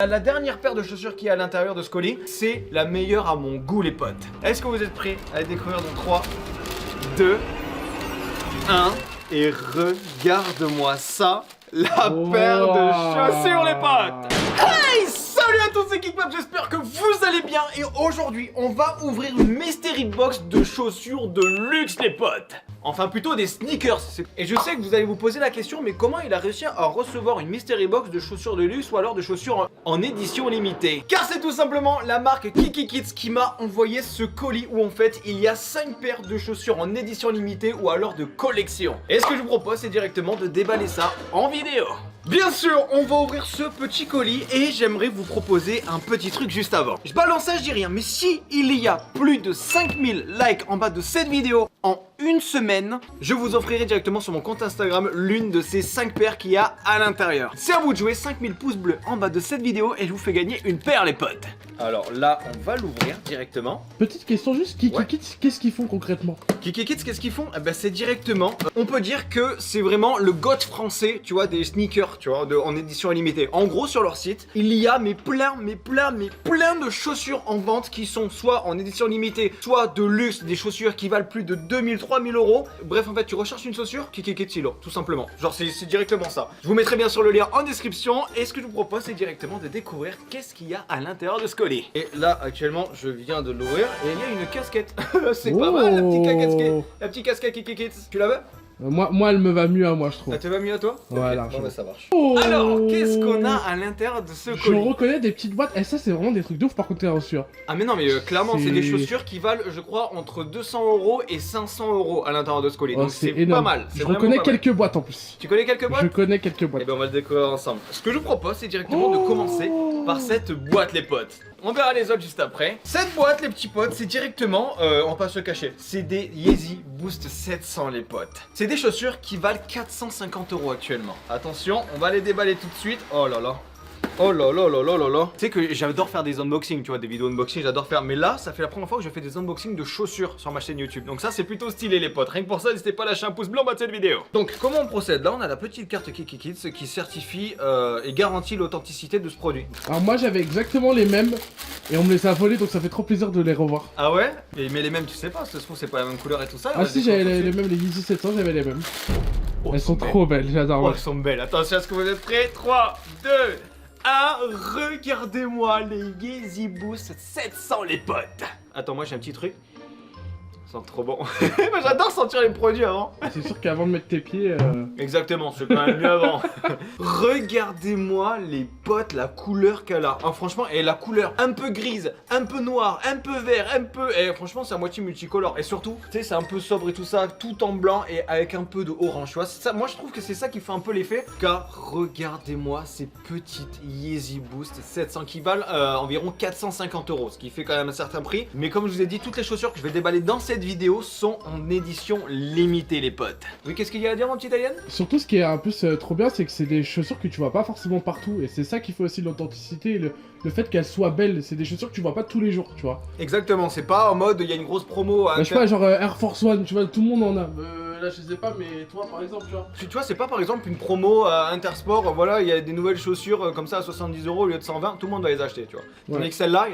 La dernière paire de chaussures qui est à l'intérieur de ce colis, c'est la meilleure à mon goût les potes. Est-ce que vous êtes prêts à découvrir dans 3, 2, 1 et regarde-moi ça, la paire de chaussures les potes. Hey, salut à tous, c'est Geekpop, j'espère que vous allez bien. Et aujourd'hui, on va ouvrir une mystery box de chaussures de luxe les potes. Enfin plutôt des sneakers. Et je sais que vous allez vous poser la question, mais comment il a réussi à recevoir une mystery box de chaussures de luxe ou alors de chaussures en édition limitée? Car c'est tout simplement la marque KikiKids qui m'a envoyé ce colis où en fait il y a 5 paires de chaussures en édition limitée ou alors de collection. Et ce que je vous propose c'est directement de déballer ça en vidéo. Bien sûr, on va ouvrir ce petit colis et j'aimerais vous proposer un petit truc juste avant. Je balance ça, je dis rien, mais si il y a plus de 5000 likes en bas de cette vidéo en une semaine, je vous offrirai directement sur mon compte Instagram l'une de ces 5 paires qu'il y a à l'intérieur. C'est à vous de jouer, 5000 pouces bleus en bas de cette vidéo et je vous fais gagner une paire les potes. Alors là, on va l'ouvrir directement. Petite question juste, KikiKids, qu'est-ce qu'ils font concrètement? KikiKids, qu'est-ce qu'ils font? Eh ben c'est directement, on peut dire que c'est vraiment le GOAT français, tu vois, des sneakers, tu vois, en édition limitée. En gros, sur leur site, il y a plein de chaussures en vente qui sont soit en édition limitée, soit de luxe, des chaussures qui valent plus de 2000, 3000 euros. Bref, en fait, tu recherches une chaussure, KikiKids Silo, tout simplement. Genre, c'est directement ça. Je vous mettrai bien sûr le lien en description. Et ce que je vous propose, c'est directement de découvrir qu'est-ce qu'il y a à l'intérieur de ce colis. Et là, actuellement, je viens de l'ouvrir et il y a une casquette. C'est pas mal, la petite casquette KikiKids. Tu la veux? Moi, elle me va mieux à moi, je trouve. Elle te va mieux à toi? Voilà. Okay. Bon, bah ça marche. Oh, alors, qu'est-ce qu'on a à l'intérieur de ce colis? Je reconnais des petites boîtes. Et ça, c'est vraiment des trucs de ouf par contre, t'es reçu. Ah, mais non, mais clairement, c'est des chaussures qui valent, je crois, entre 200 euros et 500 euros à l'intérieur de ce colis. Donc, c'est pas mal. Je reconnais quelques boîtes en plus. Tu connais quelques boîtes? Je connais quelques boîtes. Et ben, on va le découvrir ensemble. Ce que je vous propose, c'est directement de commencer par cette boîte, les potes. On verra les autres juste après. Cette boîte, les petits potes, c'est directement, on va pas se cacher, c'est des Yeezy Boost 700 les potes. C'est des chaussures qui valent 450 euros actuellement. Attention, on va les déballer tout de suite. Oh là là. Oh là là là là là là. Tu sais que j'adore faire des unboxings, tu vois, des vidéos unboxing, j'adore faire. Mais là, ça fait la première fois que je fais des unboxings de chaussures sur ma chaîne YouTube. Donc ça, c'est plutôt stylé les potes. Rien que pour ça, n'hésitez pas à lâcher un pouce bleu en bas de cette vidéo. Donc, comment on procède? Là, on a la petite carte KikiKids qui certifie et garantit l'authenticité de ce produit. Alors moi, j'avais exactement les mêmes et on me les a volés, donc ça fait trop plaisir de les revoir. Ah ouais? Mais les mêmes, tu sais pas, ça se trouve, c'est pas la même couleur et tout ça. Ah si, j'avais les mêmes, les Yeezy 700, j'avais les mêmes. Oh, elles sont trop belles, j'adore. Oh, elles sont belles. Attention, est-ce que vous êtes prêts? 3, 2, 1, regardez-moi les Yeezy Boost 700 les potes. Attends, moi j'ai un petit truc. Ça sent trop bon. Moi j'adore sentir les produits avant. C'est sûr qu'avant de mettre tes pieds... Exactement, c'est quand même mieux avant. Regardez-moi les potes, la couleur qu'elle a. Ah, franchement, et la couleur un peu grise, un peu noire, un peu vert, un peu... Et franchement c'est à moitié multicolore. Et surtout, tu sais, c'est un peu sobre et tout ça, tout en blanc et avec un peu de orange. Tu vois, ça, moi je trouve que c'est ça qui fait un peu l'effet. Car regardez-moi ces petites Yeezy Boost 700 qui valent environ 450 euros. Ce qui fait quand même un certain prix. Mais comme je vous ai dit, toutes les chaussures que je vais déballer dans cette vidéo sont en édition limitée les potes. Oui, qu'est-ce qu'il y a à dire mon petit Alien? Surtout ce qui est un peu trop bien, c'est que c'est des chaussures que tu vois pas forcément partout. Et c'est ça qui fait aussi l'authenticité et le fait qu'elles soient belles. C'est des chaussures que tu vois pas tous les jours, tu vois. Exactement, c'est pas en mode il y a une grosse promo à je sais pas, genre Air Force One, tu vois, tout le monde en a. Là je sais pas, mais toi par exemple, tu vois. Tu vois, c'est pas par exemple une promo à Intersport, voilà, il y a des nouvelles chaussures comme ça à 70 euros au lieu de 120, tout le monde va les acheter, tu vois. Tandis que celle-là,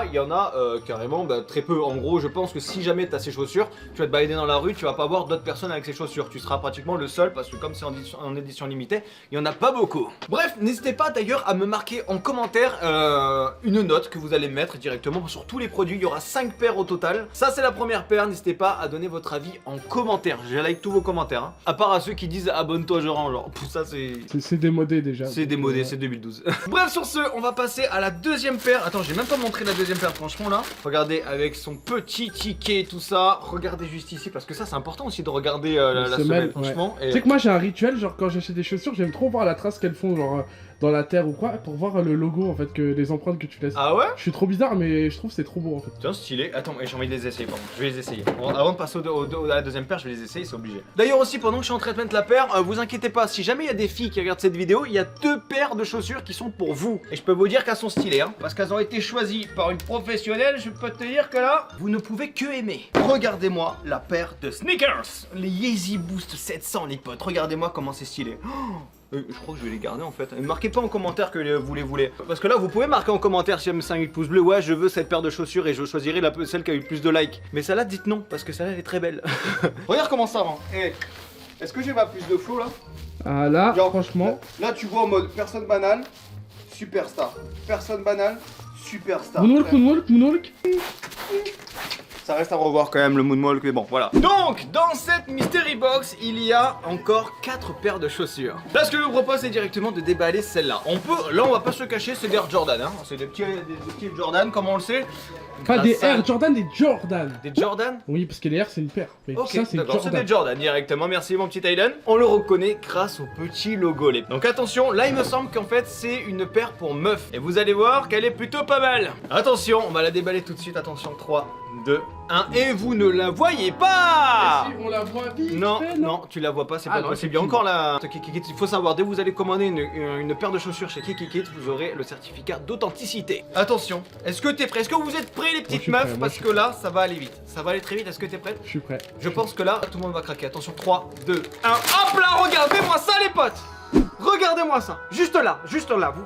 il y en a carrément très peu. En gros, je pense que si jamais t'as ces chaussures, tu vas te balader dans la rue, tu vas pas voir d'autres personnes avec ces chaussures. Tu seras pratiquement le seul parce que comme c'est en édition limitée, il y en a pas beaucoup. Bref, n'hésitez pas d'ailleurs à me marquer en commentaire une note que vous allez mettre directement sur tous les produits. Il y aura 5 paires au total. Ça, c'est la première paire. N'hésitez pas à donner votre avis en commentaire. Je like tous vos commentaires, hein. À part à ceux qui disent abonne-toi, je rends. Genre, pour ça, c'est démodé déjà. C'est démodé, c'est 2012. Bref, sur ce, on va passer à la deuxième paire. Attends, j'ai même pas montré la deuxième paire, franchement là. Regardez, avec son petit ticket, tout ça. Regardez juste ici, parce que ça, c'est important aussi de regarder la semelle, franchement. Tu sais que moi, j'ai un rituel, genre quand j'achète des chaussures, j'aime trop voir la trace qu'elles font, genre dans la terre ou quoi, pour voir le logo en fait, que les empreintes que tu laisses. Ah ouais? Je suis trop bizarre, mais je trouve que c'est trop beau en fait. Tiens, stylé. Attends, j'ai envie de les essayer, pardon. Je vais les essayer. Bon, avant de passer à la deuxième paire, je vais les essayer, c'est obligé. D'ailleurs aussi, pendant que je suis en train de mettre la paire, vous inquiétez pas, si jamais il y a des filles qui regardent cette vidéo, il y a 2 paires de chaussures qui sont pour vous. Et je peux vous dire qu'elles sont stylées, hein, parce qu'elles ont été choisies par une professionnelle. Je peux te dire que là, vous ne pouvez que aimer. Regardez-moi la paire de sneakers, les Yeezy Boost 700 les potes. Regardez-moi comment c'est stylé. Oh, Je crois que je vais les garder en fait. Ne marquez pas en commentaire que vous les voulez. Parce que là, vous pouvez marquer en commentaire si M5 pouces bleus. Ouais, je veux cette paire de chaussures et je choisirai celle qui a eu le plus de likes. Mais celle-là, dites non, parce que celle-là, elle est très belle. Regarde comment ça rend. Hey, est-ce que j'ai ma puce de flow là? Ah là, Genre, franchement. Là, tu vois en mode personne banale, superstar. Personne banale, superstar. Moonwalk. Ça reste à revoir quand même le Moonwalk, mais bon, voilà. Donc, dans cette Mystery Box, il y a encore 4 paires de chaussures. Là, ce que je vous propose, c'est directement de déballer celle-là. Là, on va pas se cacher, c'est des Air Jordan, hein. C'est des petits Jordan, comme on le sait. Pas des Air Jordan, des Jordan. Des Jordan? Oui, parce que les Air, c'est une paire. Mais ok, ça, c'est d'accord, c'est Jordan. des Jordan directement. Merci, mon petit Aiden. On le reconnaît grâce au petit logo. Donc, attention, là, il me semble qu'en fait, c'est une paire pour meuf. Et vous allez voir qu'elle est plutôt pas mal. Attention, on va la déballer tout de suite. Attention, 3, 2, 1. Et vous ne la voyez pas! Si, on la voit vite. Non, non, tu la vois pas, c'est pas possible. Il y a encore la Kikikit. Il faut savoir, dès que vous allez commander une paire de chaussures chez Kikikit, vous aurez le certificat d'authenticité. Attention, est-ce que t'es prêt? Est-ce que vous êtes prêts, les petites meufs? Parce que là, ça va aller vite. Ça va aller très vite. Est-ce que t'es prête? Je suis prêt. Je pense que là, tout le monde va craquer. Attention, 3, 2, 1. Hop là, regardez-moi ça, les potes! Regardez-moi ça, juste là.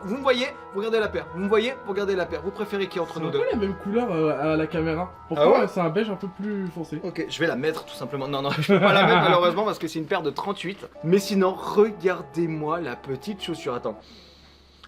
Vous me voyez, vous regardez la paire. Vous me voyez, vous regardez la paire. Vous préférez qui entre nous deux? C'est pas la même couleur à la caméra. Pourquoi c'est un beige un peu plus foncé? Ok, je vais la mettre tout simplement. Non, je peux pas la mettre malheureusement parce que c'est une paire de 38. Mais sinon, regardez-moi la petite chaussure. Attends.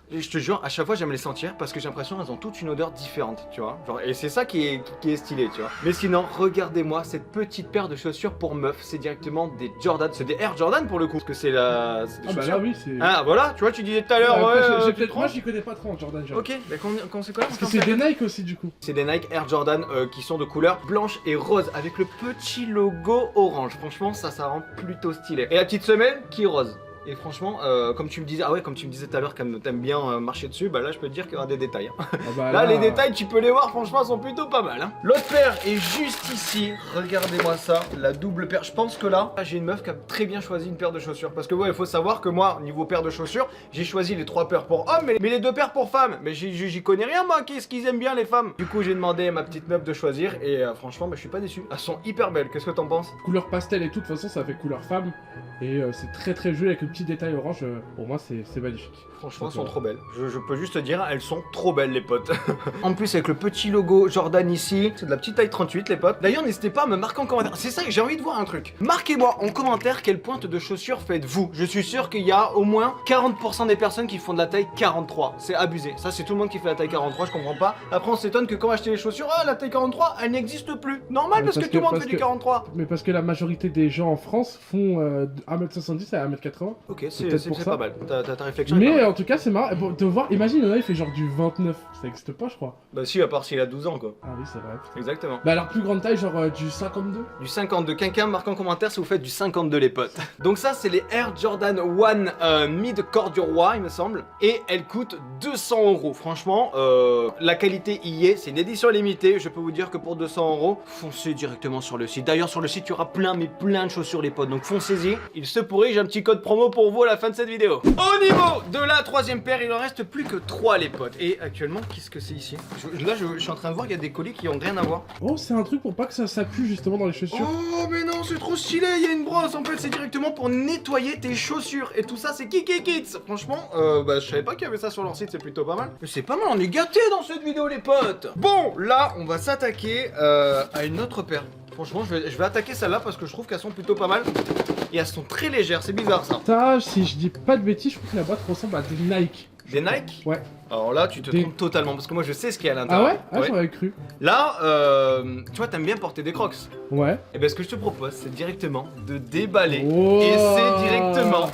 Je te jure, à chaque fois j'aime les sentir parce que j'ai l'impression qu'elles ont toutes une odeur différente, tu vois. Genre, et c'est ça qui est stylé, tu vois. Mais sinon, regardez-moi cette petite paire de chaussures pour meuf. C'est directement des Jordan, c'est des Air Jordan pour le coup. Parce que c'est des bah chaussures. là oui, c'est... Ah voilà, tu vois, tu disais tout à l'heure, moi j'y connais pas trop en Jordan. Ok, mais quand c'est quoi? Parce que c'est des Nike aussi du coup. C'est des Nike Air Jordan qui sont de couleur blanche et rose avec le petit logo orange. Franchement, ça rend plutôt stylé. Et la petite semelle qui est rose. Et franchement, comme tu me disais, comme tu me disais tout à l'heure que t'aimes bien marcher dessus, bah là je peux te dire qu'il y aura des détails. Hein. Ah bah là, les détails, tu peux les voir, franchement, sont plutôt pas mal. Hein. L'autre paire est juste ici. Regardez-moi ça, la double paire. Je pense que là, j'ai une meuf qui a très bien choisi une paire de chaussures. Parce que ouais, il faut savoir que moi, niveau paire de chaussures, j'ai choisi les 3 paires pour hommes, mais les 2 paires pour femmes. Mais j'y connais rien, moi, qu'est-ce qu'ils aiment bien les femmes. Du coup, j'ai demandé à ma petite meuf de choisir et franchement, je suis pas déçu. Elles sont hyper belles. Qu'est-ce que t'en penses? Couleur pastel et tout, de toute façon, ça fait couleur femme. Et c'est très très joli avec le petit détail orange. Pour moi, c'est magnifique. Franchement, elles sont trop belles. Je peux juste te dire, elles sont trop belles, les potes. En plus, avec le petit logo Jordan ici, c'est de la petite taille 38, les potes. D'ailleurs, n'hésitez pas à me marquer en commentaire. C'est ça que j'ai envie de voir un truc. Marquez-moi en commentaire quelle pointe de chaussures faites-vous. Je suis sûr qu'il y a au moins 40% des personnes qui font de la taille 43. C'est abusé. Ça, c'est tout le monde qui fait la taille 43, je comprends pas. Après, on s'étonne que quand acheter les chaussures, la taille 43, elle n'existe plus. Normal, parce que tout le monde fait du 43. Mais parce que la majorité des gens en France font 1m70 à 1m80. Ok, c'est pas mal. Ta réflexion. Mais en tout cas, c'est marrant. Bon, de voir, imagine, il fait genre du 29. Ça existe pas, je crois. Bah si, à part s'il a 12 ans, quoi. Ah oui, c'est vrai. Exactement. Bah alors, plus grande taille, genre du 52. Du 52. Quelqu'un marque en commentaire si vous faites du 52, les potes. Donc ça, c'est les Air Jordan 1 Mid Corduroy, roi, il me semble. Et elle coûte 200 €. Franchement, la qualité y est. C'est une édition limitée. Je peux vous dire que pour 200 €, foncez directement sur le site. D'ailleurs, sur le site, il y aura plein de choses sur les potes. Donc foncez-y. Il se pourrait, j'ai un petit code promo pour vous à la fin de cette vidéo. Au niveau de la troisième paire, il en reste plus que 3, les potes. Et actuellement, qu'est-ce que c'est ici? Là, je suis en train de voir qu'il y a des colis qui ont rien à voir. Oh, c'est un truc pour pas que ça s'appuie justement dans les chaussures. Oh, mais non, c'est trop stylé. Il y a une brosse. En fait, c'est directement pour nettoyer tes chaussures. Et tout ça, c'est Kikikit. Franchement, je savais pas qu'il y avait ça sur leur site. C'est plutôt pas mal. Mais c'est pas mal. On est gâtés dans cette vidéo, les potes. Bon, là, on va s'attaquer à une autre paire. Franchement, je vais attaquer celle-là parce que je trouve qu'elles sont plutôt pas mal. Et elles sont très légères, c'est bizarre ça. Ça, si je dis pas de bêtises, je trouve que la boîte ressemble à des Nike. Des Nike? Ouais. Alors là, tu te trompes totalement parce que moi je sais ce qu'il y a à l'intérieur. Ah ouais? Ah, j'aurais cru. Là, tu vois, t'aimes bien porter des crocs. Ouais. Et ben ce que je te propose, c'est directement de déballer. Oh. Et c'est directement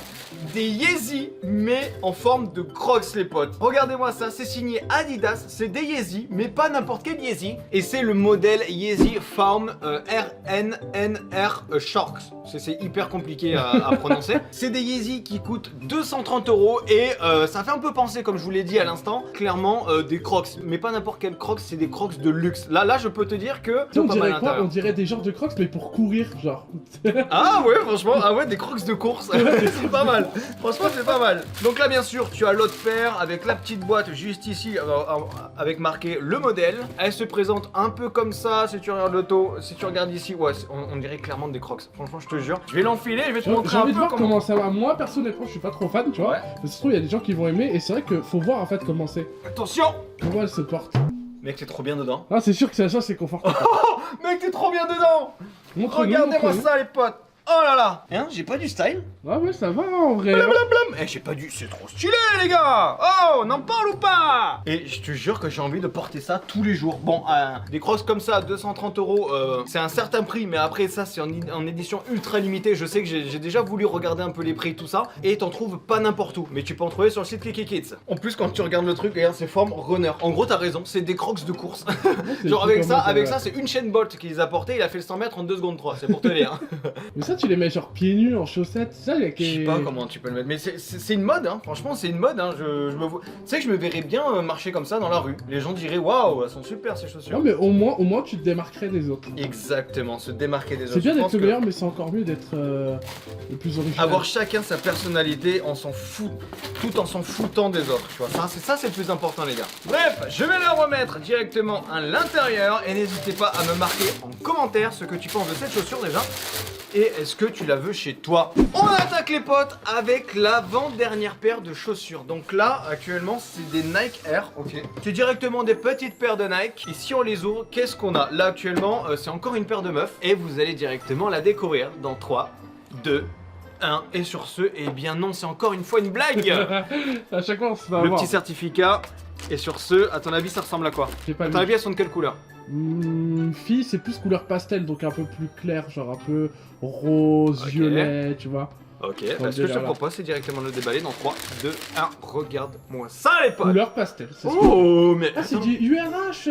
des Yeezy, mais en forme de crocs, les potes. Regardez-moi ça, c'est signé Adidas, c'est des Yeezy, mais pas n'importe quel Yeezy. Et c'est le modèle Yeezy Foam RNNR Sharks. C'est hyper compliqué à prononcer. C'est des Yeezy qui coûtent 230 € et ça fait un peu penser, comme je vous l'ai dit à l'instant, clairement des crocs. Mais pas n'importe quel crocs, c'est des crocs de luxe. Là, je peux te dire que... On dirait quoi? On dirait des genres de crocs, mais pour courir, genre. Ah ouais, franchement, ah ouais, des crocs de course, c'est pas mal. Franchement, c'est pas mal. Donc là, bien sûr, tu as l'autre paire avec la petite boîte juste ici, avec marqué le modèle. Elle se présente un peu comme ça. Si tu regardes l'auto, si tu regardes ici, ouais, on dirait clairement des Crocs. Franchement, je te jure. Je vais l'enfiler, je vais te montrer J'ai un envie peu de voir comment. comment ça va. Moi, personnellement, je suis pas trop fan, tu vois. Ouais. Mais ça se trouve, il y a des gens qui vont aimer. Et c'est vrai qu'il faut voir en fait comment c'est. Attention, Comment elle se porte. mec, t'es trop bien dedans. Ah, c'est sûr que ça, c'est confortable. Mec, t'es trop bien dedans. Montre-nous, Regardez-moi montre-nous. ça, les potes. Oh là là. Hein, j'ai pas du style. Ah ouais, ça va en vrai. Eh, j'ai pas du... C'est trop stylé, les gars. Oh, on en parle ou pas? Et je te jure que j'ai envie de porter ça tous les jours. Bon, des Crocs comme ça, 230 €, c'est un certain prix, mais après ça, c'est en édition ultra limitée. Je sais que j'ai déjà voulu regarder un peu les prix, tout ça, et t'en trouves pas n'importe où. Mais tu peux en trouver sur le site Kiki Kids. En plus, quand tu regardes le truc, regarde, c'est forme runner. En gros, t'as raison, c'est des Crocs de course. Genre avec ça, c'est une chaîne Bolt qui les a portés. Il a fait le 100 mètres en 2 secondes 3. C'est pour te dire. Mais ça, tu les mets genre pieds nus, en chaussettes. Ça, il y a Je sais pas comment tu peux le mettre, mais c'est une mode, hein. Franchement, c'est une mode. Hein. Je me vois... Tu sais que je me verrais bien marcher comme ça dans la rue. Les gens diraient waouh, elles sont super ces chaussures. Non, mais au moins, tu te démarquerais des autres. Exactement, se démarquer des autres. C'est bien Je d'être pense le que meilleur, mais c'est encore mieux d'être le plus original. avoir chacun sa personnalité, on s'en fout, tout en s'en foutant des autres. Tu vois, ça c'est le plus important, les gars. Bref, je vais le remettre directement à l'intérieur et n'hésitez pas à me marquer en commentaire ce que tu penses de cette chaussure déjà. Et est-ce que tu la veux chez toi? On attaque les potes avec l'avant-dernière paire de chaussures. Donc là, actuellement, c'est des Nike Air, ok. C'est directement des petites paires de Nike. Et si on les ouvre, qu'est-ce qu'on a? Là, actuellement, c'est encore une paire de meufs. Et vous allez directement la découvrir dans 3, 2, 1. Et sur ce, eh bien non, c'est encore une fois une blague. À chaque fois, on se va Le voir. petit certificat. Et sur ce, à ton avis, ça ressemble à quoi? J'ai pas À vu. ton avis, elles sont de quelle couleur? Fille, c'est plus couleur pastel, donc un peu plus clair, genre un peu rose, Ok. violet, tu vois. Ok, Dans bah, le ce que je te délire, là. propose, c'est directement de le déballer dans 3, 2, 1. Regarde-moi ça, les potes. Couleur pastel, c'est ça. Oh, mais Ah, c'est attends. du URH,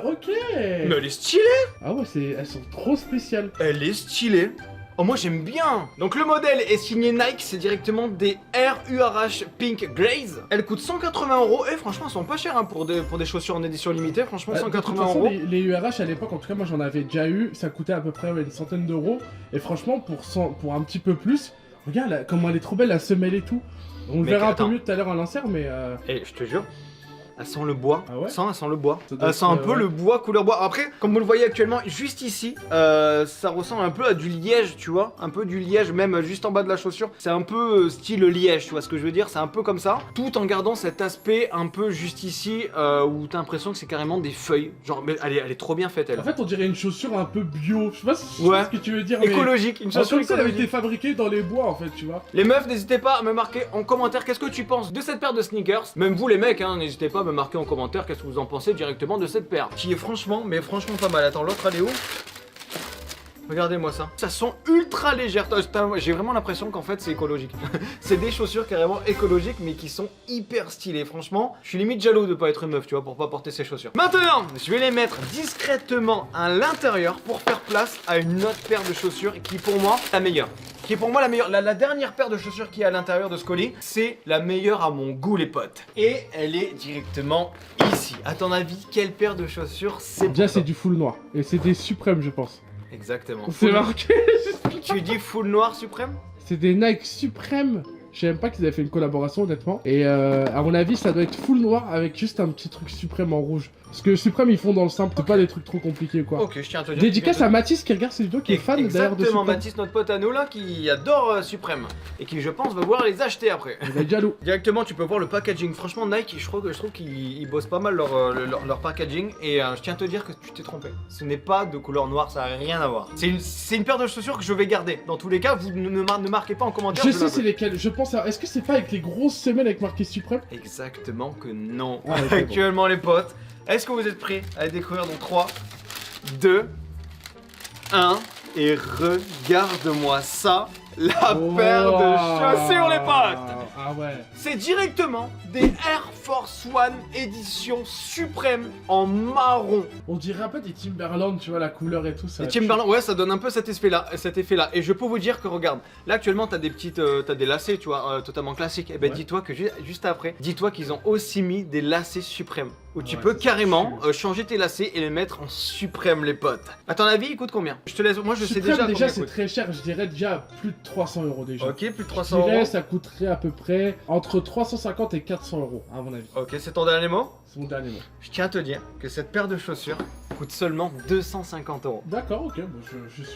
ok. Mais elle est stylée. Ah ouais, elles sont trop spéciales. Elle est stylée. Oh, moi j'aime bien. Donc le modèle est signé Nike, c'est directement des Air URH Pink Glaze. Elle coûte 180 € et franchement elles sont pas chères hein, pour des chaussures en édition limitée. Franchement De toute 180 façon, €. les URH à l'époque, en tout cas moi j'en avais déjà eu, ça coûtait à peu près une centaine d'euros. Et franchement, pour un petit peu plus, regarde comment elle est trop belle, la semelle et tout. On le Mec, verra un attends. peu mieux tout à l'heure à l'insert, mais Et je te jure, elle sent le bois. Ah ouais Elle sent le bois. Ça doit Elle sent un être, peu ouais. le bois couleur bois. Après, comme vous le voyez actuellement, juste ici, ça ressemble un peu à du liège, tu vois. Un peu du liège, même juste en bas de la chaussure. C'est un peu style liège, tu vois ce que je veux dire. C'est un peu comme ça. Tout en gardant cet aspect un peu juste ici, où t'as l'impression que c'est carrément des feuilles. Genre, mais elle est trop bien faite, elle. en fait on dirait une chaussure un peu bio. Je sais pas si Ouais. ce que tu veux dire, mais... Écologique, une Alors, chaussure comme ça, elle avait été écologique. fabriquée dans les bois en fait, tu vois. Les meufs, n'hésitez pas à me marquer en commentaire qu'est-ce que tu penses de cette paire de sneakers. Même vous les mecs, hein, n'hésitez pas à me marquer en commentaire qu'est-ce que vous en pensez directement de cette paire. Qui est franchement, mais franchement pas mal. Attends, l'autre elle est où? Regardez-moi ça. Ça sent ultra légère. J'ai vraiment l'impression qu'en fait c'est écologique. C'est des chaussures carrément écologiques mais qui sont hyper stylées. Franchement, je suis limite jaloux de pas être une meuf, tu vois, pour pas porter ces chaussures. Maintenant, je vais les mettre discrètement à l'intérieur pour faire place à une autre paire de chaussures qui pour moi la meilleure. Qui est pour moi la meilleure. La dernière paire de chaussures qui est à l'intérieur de ce colis, c'est la meilleure à mon goût les potes. Et elle est directement ici. À ton avis, quelle paire de chaussures c'est pour Déjà toi? c'est du full noir. Et c'est des suprêmes je pense. Exactement. C'est marqué. Tu dis full noir suprême? C'est des Nike suprêmes. Je sais même pas qu'ils avaient fait une collaboration honnêtement. Et à mon avis ça doit être full noir avec juste un petit truc suprême en rouge. Parce que suprême ils font dans le simple, c'est pas des trucs trop compliqués quoi. Ok, je tiens à te dire. Dédicace à Mathis qui regarde ces vidéos, qui est fan d'ailleurs de Exactement, Supreme. Mathis, notre pote à nous là, qui adore Suprême et qui, je pense, va vouloir les acheter après. Il va être jaloux. Directement, tu peux voir le packaging. Franchement, Nike, je trouve qu'ils bossent pas mal leur packaging et je tiens à te dire que tu t'es trompé. Ce n'est pas de couleur noire, ça n'a rien à voir. C'est une paire de chaussures que je vais garder. Dans tous les cas, vous ne marquez pas en commentaire. Je la sais veux. c'est lesquels, je pense à... Est-ce que c'est pas avec les grosses semelles avec marqué Supreme? Exactement que non. Ah, ok, Actuellement, les potes, est-ce que vous êtes prêts à les découvrir dans 3, 2, 1 et regarde-moi ça, la paire de chaussures, les potes. Ah ouais. C'est directement des Air Force One édition suprême en marron. On dirait un peu des Timberland, tu vois, la couleur et tout ça. Et Timberland, ouais, ça donne un peu cet effet-là. Et je peux vous dire que regarde, là actuellement t'as des petites, t'as des lacets, tu vois, totalement classiques. Et ben Ouais. dis-toi que juste après, dis-toi qu'ils ont aussi mis des lacets suprêmes. où tu Ouais, peux c'est carrément ça, changer tes lacets et les mettre en suprême, les potes. À ton avis, il coûte combien? Je te laisse, moi je sais Suprême, déjà déjà combien il c'est coûte. très cher, je dirais déjà plus de 300 € déjà. Ok, plus de Je 300 dirais euros. ça coûterait à peu près entre 350 et 400 € à mon avis. Ok, c'est ton dernier mot? C'est mon dernier mot. Je tiens à te dire que cette paire de chaussures coûte seulement 250 euros. D'accord, ok, bon,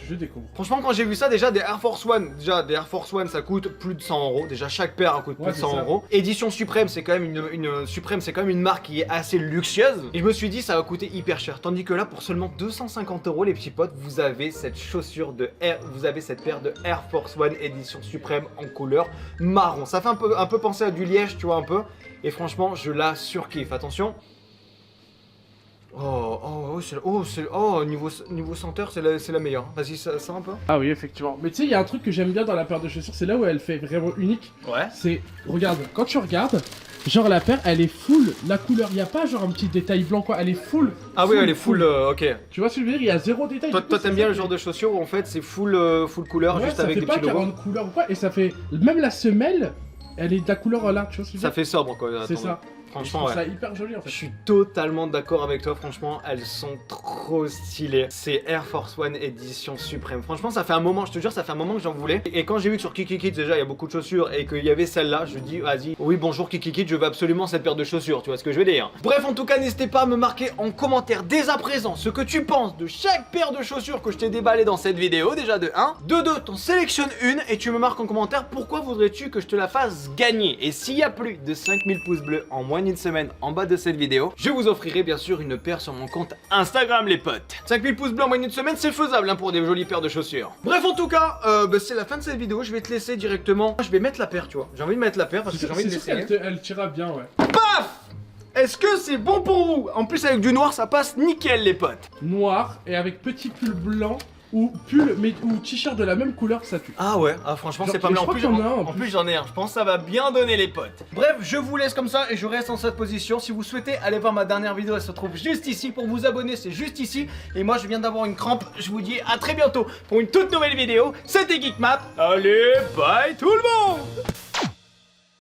je découvre. Franchement, quand j'ai vu ça, déjà des Air Force One, ça coûte plus de 100 euros. Déjà, chaque paire coûte plus Ouais, de c'est 100 ça. euros. Édition Suprême, c'est quand même Suprême, c'est quand même une marque qui est assez luxueuse. Et je me suis dit, ça va coûter hyper cher. Tandis que là, pour seulement 250 euros, les petits potes, vous avez cette chaussure de Air, vous avez cette paire de Air Force One Édition Suprême en couleur marron. Ça fait un peu penser à du liège, tu vois un peu. Et franchement, je la surkiffe. Attention. Niveau senteur, c'est la meilleure. Vas-y, ça un peu. Ah oui, effectivement. Mais tu sais, il y a un truc que j'aime bien dans la paire de chaussures, c'est là où elle fait vraiment unique. Ouais. C'est, regarde, quand tu regardes, genre la paire, elle est full la couleur. Il y a pas genre un petit détail blanc quoi, elle est full. Ah oui, elle est full, ok. Tu vois ce que je veux dire, il y a zéro détail. Toi, Du coup, t'aimes bien le genre de chaussures où en fait c'est full couleur, ouais, juste ça avec fait des pas petits logos. 40 couleurs ou quoi, et ça fait même la semelle, elle est de la couleur là, tu vois ce que je veux Ça dire. fait sobre quoi. C'est attends. ça. Je Franchement, trouve ouais. ça hyper joli en Je fait. suis totalement d'accord avec toi, franchement, elles sont trop stylées. C'est Air Force One édition suprême. Franchement, ça fait un moment, je te jure, ça fait un moment que j'en voulais. Et quand j'ai vu que sur Kiki déjà, il y a beaucoup de chaussures et qu'il y avait celle-là, je dis, vas-y, oui, bonjour Kiki, je veux absolument cette paire de chaussures, tu vois ce que je veux dire. Bref, en tout cas, n'hésitez pas à me marquer en commentaire dès à présent ce que tu penses de chaque paire de chaussures que je t'ai déballé dans cette vidéo, déjà de 1. De 2, t'en sélectionnes une et tu me marques en commentaire pourquoi voudrais-tu que je te la fasse gagner. Et s'il y a plus de 5000 pouces bleus en moins d'une semaine en bas de cette vidéo, je vous offrirai bien sûr une paire sur mon compte Instagram les potes. 5000 pouces bleus en moins d'une semaine, c'est faisable hein, pour des jolies paires de chaussures. Bref, en tout cas, c'est la fin de cette vidéo, je vais te laisser directement. Je vais mettre la paire, tu vois. J'ai envie de mettre la paire parce que j'ai envie de C'est sûr l'essayer. qu'elle tira bien, ouais. Paf! Est-ce que c'est bon pour vous? En plus avec du noir, ça passe nickel les potes. Noir et avec petit pull blanc ou pull mais ou t-shirt de la même couleur, ça tue. Ah ouais, ah franchement Genre, c'est pas je mal. En crois plus, qu'il y en a un, en en plus j'en ai un. Je pense que ça va bien donner les potes. Bref, je vous laisse comme ça et je reste en cette position. Si vous souhaitez aller voir ma dernière vidéo, elle se trouve juste ici. Pour vous abonner, c'est juste ici. Et moi je viens d'avoir une crampe. Je vous dis à très bientôt pour une toute nouvelle vidéo. C'était Geekmap. Allez, bye tout le monde.